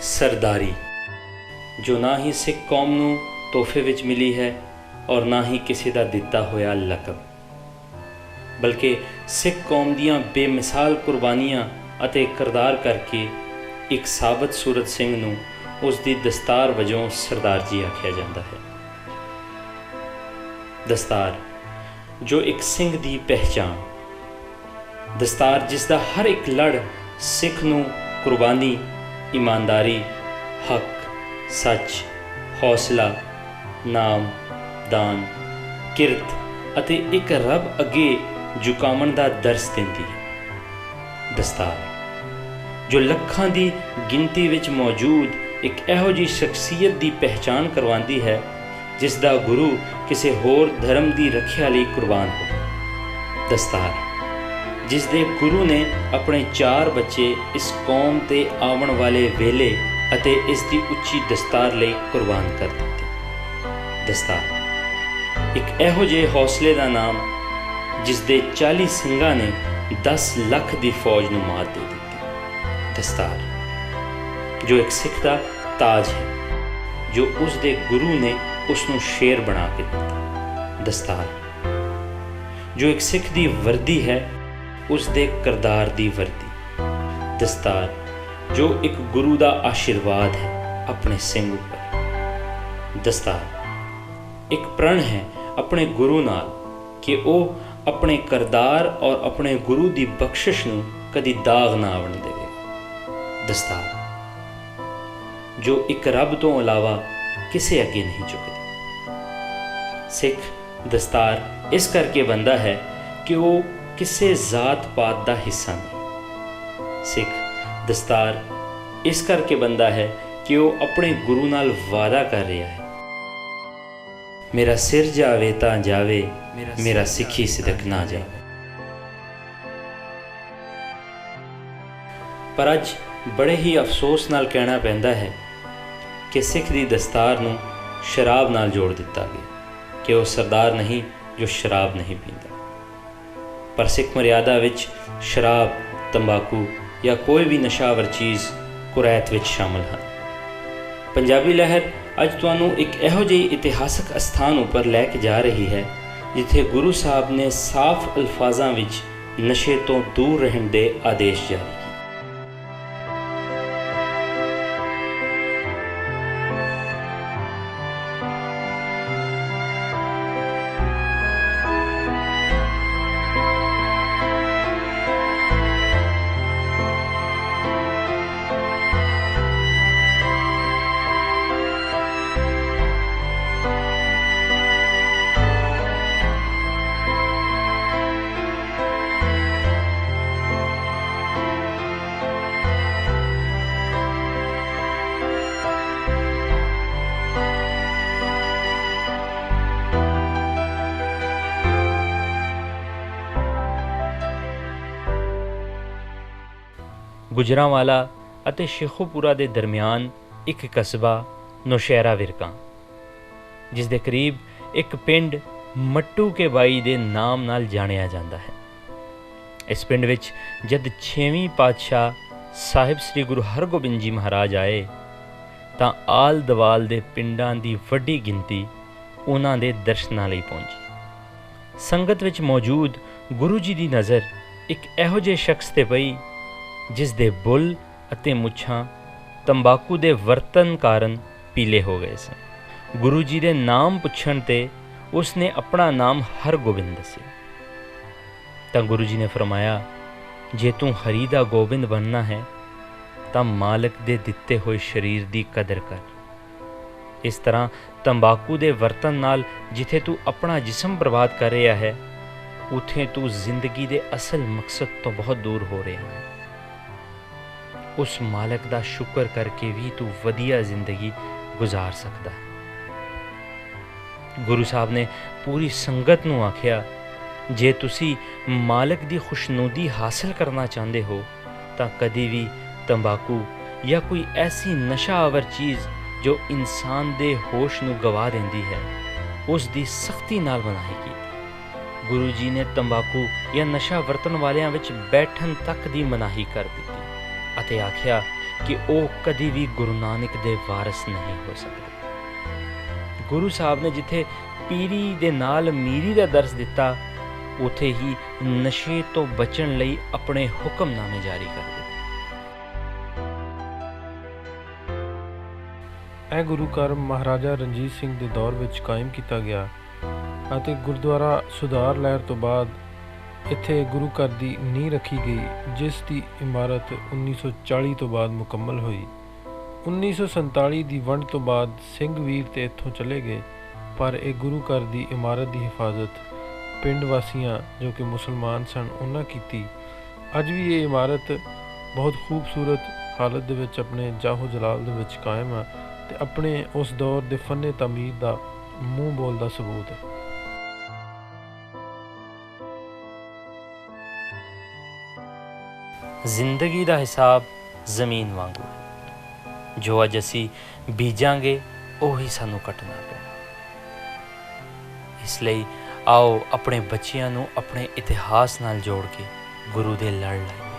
ਸਰਦਾਰੀ, ਜੋ ਨਾ ਹੀ ਸਿੱਖ ਕੌਮ ਨੂੰ ਤੋਹਫੇ ਵਿੱਚ ਮਿਲੀ ਹੈ ਔਰ ਨਾ ਹੀ ਕਿਸੇ ਦਾ ਦਿੱਤਾ ਹੋਇਆ ਲਕਬ, ਬਲਕਿ ਸਿੱਖ ਕੌਮ ਦੀਆਂ ਬੇਮਿਸਾਲ ਕੁਰਬਾਨੀਆਂ ਅਤੇ ਕਿਰਦਾਰ ਕਰਕੇ ਇੱਕ ਸਾਬਤ ਸੂਰਤ ਸਿੰਘ ਨੂੰ ਉਸ ਦੀ ਦਸਤਾਰ ਵਜੋਂ ਸਰਦਾਰ ਜੀ ਆਖਿਆ ਜਾਂਦਾ ਹੈ। ਦਸਤਾਰ ਜੋ ਇੱਕ ਸਿੰਘ ਦੀ ਪਹਿਚਾਣ, ਦਸਤਾਰ ਜਿਸ ਦਾ ਹਰ ਇੱਕ ਲੜ ਸਿੱਖ ਨੂੰ ਕੁਰਬਾਨੀ, ਇਮਾਨਦਾਰੀ, ਹੱਕ, ਸੱਚ, ਹੌਸਲਾ, ਨਾਮ, ਦਾਨ, ਕਿਰਤ ਅਤੇ ਇੱਕ ਰੱਬ ਅੱਗੇ ਝੁਕਾਉਣ ਦਾ ਦਰਸ ਦਿੰਦੀ ਹੈ। ਦਸਤਾਰ ਜੋ ਲੱਖਾਂ ਦੀ ਗਿਣਤੀ ਵਿੱਚ ਮੌਜੂਦ ਇੱਕ ਇਹੋ ਜਿਹੀ ਸ਼ਖਸੀਅਤ ਦੀ ਪਹਿਚਾਣ ਕਰਵਾਉਂਦੀ ਹੈ ਜਿਸ ਦਾ ਗੁਰੂ ਕਿਸੇ ਹੋਰ ਧਰਮ ਦੀ ਰੱਖਿਆ ਲਈ ਕੁਰਬਾਨ ਹੋ। ਦਸਤਾਰ ਜਿਸ ਦੇ ਗੁਰੂ ਨੇ ਆਪਣੇ 4 ਬੱਚੇ ਇਸ ਕੌਮ 'ਤੇ ਆਉਣ ਵਾਲੇ ਵੇਲੇ ਅਤੇ ਇਸ ਦੀ ਉੱਚੀ ਦਸਤਾਰ ਲਈ ਕੁਰਬਾਨ ਕਰ ਦਿੱਤੇ। ਦਸਤਾਰ ਇੱਕ ਇਹੋ ਜਿਹੇ ਹੌਸਲੇ ਦਾ ਨਾਮ ਜਿਸ ਦੇ 40 ਸਿੰਘਾਂ ਨੇ 10 ਲੱਖ ਦੀ ਫੌਜ ਨੂੰ ਮਾਤ ਦੇ ਦਿੱਤੀ। ਦਸਤਾਰ ਜੋ ਇੱਕ ਸਿੱਖ ਦਾ ਤਾਜ ਹੈ, ਜੋ ਉਸ ਦੇ ਗੁਰੂ ਨੇ ਉਸ ਨੂੰ ਸ਼ੇਰ ਬਣਾ ਕੇ ਦਿੱਤਾ। ਦਸਤਾਰ ਜੋ ਇੱਕ ਸਿੱਖ ਦੀ ਵਰਦੀ ਹੈ, ਉਸ ਦੇ ਕਿਰਦਾਰ ਦੀ ਵਰਦੀ। ਦਸਤਾਰ ਜੋ ਇੱਕ ਗੁਰੂ ਦਾ ਆਸ਼ੀਰਵਾਦ ਹੈ ਆਪਣੇ ਸਿੰਘ ਉੱਪਰ। ਦਸਤਾਰ ਇੱਕ ਪ੍ਰਣ ਹੈ ਆਪਣੇ ਗੁਰੂ ਨਾਲ ਕਿ ਉਹ ਆਪਣੇ ਕਿਰਦਾਰ ਔਰ ਆਪਣੇ ਗੁਰੂ ਦੀ ਬਖਸ਼ਿਸ਼ ਨੂੰ ਕਦੀ ਦਾਗ ਨਾ ਆਉਣ ਦੇਵੇ। ਦਸਤਾਰ ਜੋ ਇੱਕ ਰੱਬ ਤੋਂ ਇਲਾਵਾ ਕਿਸੇ ਅੱਗੇ ਨਹੀਂ ਝੁਕਦੀ। ਸਿੱਖ ਦਸਤਾਰ ਇਸ ਕਰਕੇ ਬੰਦਾ ਹੈ ਕਿ ਉਹ ਕਿਸੇ ਜ਼ਾਤ ਪਾਤ ਦਾ ਹਿੱਸਾ ਨਹੀਂ। ਸਿੱਖ ਦਸਤਾਰ ਇਸ ਕਰਕੇ ਬੰਦਾ ਹੈ ਕਿ ਉਹ ਆਪਣੇ ਗੁਰੂ ਨਾਲ ਵਾਅਦਾ ਕਰ ਰਿਹਾ ਹੈ, ਮੇਰਾ ਸਿਰ ਜਾਵੇ ਤਾਂ ਜਾਵੇ, ਮੇਰਾ ਸਿੱਖੀ ਸਿਦਕ ਨਾ ਜਾਵੇ। ਪਰ ਅੱਜ ਬੜੇ ਹੀ ਅਫਸੋਸ ਨਾਲ ਕਹਿਣਾ ਪੈਂਦਾ ਹੈ ਕਿ ਸਿੱਖ ਦੀ ਦਸਤਾਰ ਨੂੰ ਸ਼ਰਾਬ ਨਾਲ ਜੋੜ ਦਿੱਤਾ ਗਿਆ ਕਿ ਉਹ ਸਰਦਾਰ ਨਹੀਂ ਜੋ ਸ਼ਰਾਬ ਨਹੀਂ ਪੀਂਦਾ। ਪਰ ਸਿੱਖ ਮਰਿਆਦਾ ਵਿੱਚ ਸ਼ਰਾਬ, ਤੰਬਾਕੂ ਜਾਂ ਕੋਈ ਵੀ ਨਸ਼ਾਵਰ ਚੀਜ਼ ਕੁਰੈਤ ਵਿੱਚ ਸ਼ਾਮਲ ਹਨ। ਪੰਜਾਬੀ ਲਹਿਰ ਅੱਜ ਤੁਹਾਨੂੰ ਇੱਕ ਇਹੋ ਜਿਹੀ ਇਤਿਹਾਸਕ ਅਸਥਾਨ ਉੱਪਰ ਲੈ ਕੇ ਜਾ ਰਹੀ ਹੈ ਜਿੱਥੇ ਗੁਰੂ ਸਾਹਿਬ ਨੇ ਸਾਫ਼ ਅਲਫਾਜ਼ਾਂ ਵਿੱਚ ਨਸ਼ੇ ਤੋਂ ਦੂਰ ਰਹਿਣ ਦੇ ਆਦੇਸ਼ ਜਾਰੀ ਕੀਤੇ। ਗੁਜਰਾਂਵਾਲਾ ਅਤੇ ਸ਼ੇਖੂਪੁਰਾ ਦੇ ਦਰਮਿਆਨ ਇੱਕ ਕਸਬਾ ਨੌਸ਼ਹਿਰਾ ਵਿਰਕਾਂ, ਜਿਸ ਦੇ ਕਰੀਬ ਇੱਕ ਪਿੰਡ ਮੱਟੂ ਕੇ ਬਾਈ ਦੇ ਨਾਮ ਨਾਲ ਜਾਣਿਆ ਜਾਂਦਾ ਹੈ। ਇਸ ਪਿੰਡ ਵਿੱਚ ਜਦ 6ਵੀਂ ਪਾਤਸ਼ਾਹ ਸਾਹਿਬ ਸ੍ਰੀ ਗੁਰੂ ਹਰਗੋਬਿੰਦ ਜੀ ਮਹਾਰਾਜ ਆਏ ਤਾਂ ਆਲ ਦਵਾਲ ਦੇ ਪਿੰਡਾਂ ਦੀ ਵੱਡੀ ਗਿਣਤੀ ਉਹਨਾਂ ਦੇ ਦਰਸ਼ਨਾਂ ਲਈ ਪਹੁੰਚੀ। ਸੰਗਤ ਵਿੱਚ ਮੌਜੂਦ ਗੁਰੂ ਜੀ ਦੀ ਨਜ਼ਰ ਇੱਕ ਇਹੋ ਜਿਹੇ ਸ਼ਖਸ 'ਤੇ ਪਈ ਜਿਸ ਦੇ ਬੁੱਲ ਅਤੇ ਮੁੱਛਾਂ ਤੰਬਾਕੂ ਦੇ ਵਰਤਨ ਕਾਰਨ ਪੀਲੇ ਹੋ ਗਏ ਸਨ। ਗੁਰੂ ਜੀ ਦੇ ਨਾਮ ਪੁੱਛਣ 'ਤੇ ਉਸ ਨੇ ਆਪਣਾ ਨਾਮ ਹਰਗੋਬਿੰਦ ਦੱਸਿਆ ਤਾਂ ਗੁਰੂ ਜੀ ਨੇ ਫਰਮਾਇਆ, ਜੇ ਤੂੰ ਹਰੀ ਦਾ ਗੋਬਿੰਦ ਬਣਨਾ ਹੈ ਤਾਂ ਮਾਲਕ ਦੇ ਦਿੱਤੇ ਹੋਏ ਸਰੀਰ ਦੀ ਕਦਰ ਕਰ। ਇਸ ਤਰ੍ਹਾਂ ਤੰਬਾਕੂ ਦੇ ਵਰਤਨ ਨਾਲ ਜਿੱਥੇ ਤੂੰ ਆਪਣਾ ਜਿਸਮ ਬਰਬਾਦ ਕਰ ਰਿਹਾ ਹੈ, ਉੱਥੇ ਤੂੰ ਜ਼ਿੰਦਗੀ ਦੇ ਅਸਲ ਮਕਸਦ ਤੋਂ ਬਹੁਤ ਦੂਰ ਹੋ ਰਿਹਾ ਹੈ। ਉਸ ਮਾਲਕ ਦਾ ਸ਼ੁਕਰ ਕਰਕੇ ਵੀ ਤੂੰ ਵਧੀਆ ਜ਼ਿੰਦਗੀ ਗੁਜ਼ਾਰ ਸਕਦਾ ਹੈ। ਗੁਰੂ ਸਾਹਿਬ ਨੇ ਪੂਰੀ ਸੰਗਤ ਨੂੰ ਆਖਿਆ, ਜੇ ਤੁਸੀਂ ਮਾਲਕ ਦੀ ਖੁਸ਼ਨੂਦੀ ਹਾਸਲ ਕਰਨਾ ਚਾਹੁੰਦੇ ਹੋ ਤਾਂ ਕਦੀ ਵੀ ਤੰਬਾਕੂ ਜਾਂ ਕੋਈ ਐਸੀ ਨਸ਼ਾਵਰ ਚੀਜ਼ ਜੋ ਇਨਸਾਨ ਦੇ ਹੋਸ਼ ਨੂੰ ਗਵਾ ਦਿੰਦੀ ਹੈ, ਉਸ ਦੀ ਸਖਤੀ ਨਾਲ ਮਨਾਹੀ ਕੀਤੀ। ਗੁਰੂ ਜੀ ਨੇ ਤੰਬਾਕੂ ਜਾਂ ਨਸ਼ਾ ਵਰਤਣ ਵਾਲਿਆਂ ਵਿੱਚ ਬੈਠਣ ਤੱਕ ਦੀ ਮਨਾਹੀ ਕਰ ਦਿੱਤੀ ਅਤੇ ਆਖਿਆ ਕਿ ਉਹ ਕਦੀ ਵੀ ਗੁਰੂ ਨਾਨਕ ਦੇ ਵਾਰਿਸ ਨਹੀਂ ਹੋ ਸਕਦੇ। ਗੁਰੂ ਸਾਹਿਬ ਨੇ ਜਿੱਥੇ ਪੀਰੀ ਦੇ ਨਾਲ ਮੀਰੀ ਦਾ ਦਰਸ ਦਿੱਤਾ, ਉੱਥੇ ਹੀ ਨਸ਼ੇ ਤੋਂ ਬਚਣ ਲਈ ਆਪਣੇ ਹੁਕਮਨਾਮੇ ਜਾਰੀ ਕਰ ਦਿੱਤੇ। ਇਹ ਗੁਰੂ ਘਰ ਮਹਾਰਾਜਾ ਰਣਜੀਤ ਸਿੰਘ ਦੇ ਦੌਰ ਵਿੱਚ ਕਾਇਮ ਕੀਤਾ ਗਿਆ ਅਤੇ ਗੁਰਦੁਆਰਾ ਸੁਧਾਰ ਲਹਿਰ ਤੋਂ ਬਾਅਦ ਇੱਥੇ ਗੁਰੂ ਘਰ ਦੀ ਨੀਂਹ ਰੱਖੀ ਗਈ, ਜਿਸ ਦੀ ਇਮਾਰਤ 1940 ਤੋਂ ਬਾਅਦ ਮੁਕੰਮਲ ਹੋਈ। 1947 ਦੀ ਵੰਡ ਤੋਂ ਬਾਅਦ ਸਿੰਘ ਵੀਰ ਤੇ ਇੱਥੋਂ ਚਲੇ ਗਏ, ਪਰ ਇਹ ਗੁਰੂ ਘਰ ਦੀ ਇਮਾਰਤ ਦੀ ਹਿਫਾਜ਼ਤ ਪਿੰਡ ਵਾਸੀਆਂ ਜੋ ਕਿ ਮੁਸਲਮਾਨ ਸਨ ਉਹਨਾਂ ਕੀਤੀ। ਅੱਜ ਵੀ ਇਹ ਇਮਾਰਤ ਬਹੁਤ ਖੂਬਸੂਰਤ ਹਾਲਤ ਦੇ ਵਿੱਚ ਆਪਣੇ ਜਾਹੋ ਜਲਾਲ ਦੇ ਵਿੱਚ ਕਾਇਮ ਹੈ ਤੇ ਆਪਣੇ ਉਸ ਦੌਰ ਦੇ ਫਨ ਤਾਮੀਰ ਦਾ ਮੂੰਹ ਬੋਲਦਾ ਸਬੂਤ ਹੈ। ਜ਼ਿੰਦਗੀ ਦਾ ਹਿਸਾਬ ਜ਼ਮੀਨ ਵਾਂਗੂ ਹੈ, ਜੋ ਅੱਜ ਅਸੀਂ ਬੀਜਾਂਗੇ ਉਹੀ ਸਾਨੂੰ ਕੱਟਣਾ ਪੈਣਾ। ਇਸ ਲਈ ਆਓ ਆਪਣੇ ਬੱਚਿਆਂ ਨੂੰ ਆਪਣੇ ਇਤਿਹਾਸ ਨਾਲ ਜੋੜ ਕੇ ਗੁਰੂ ਦੇ ਲੜ ਲਾਈਏ।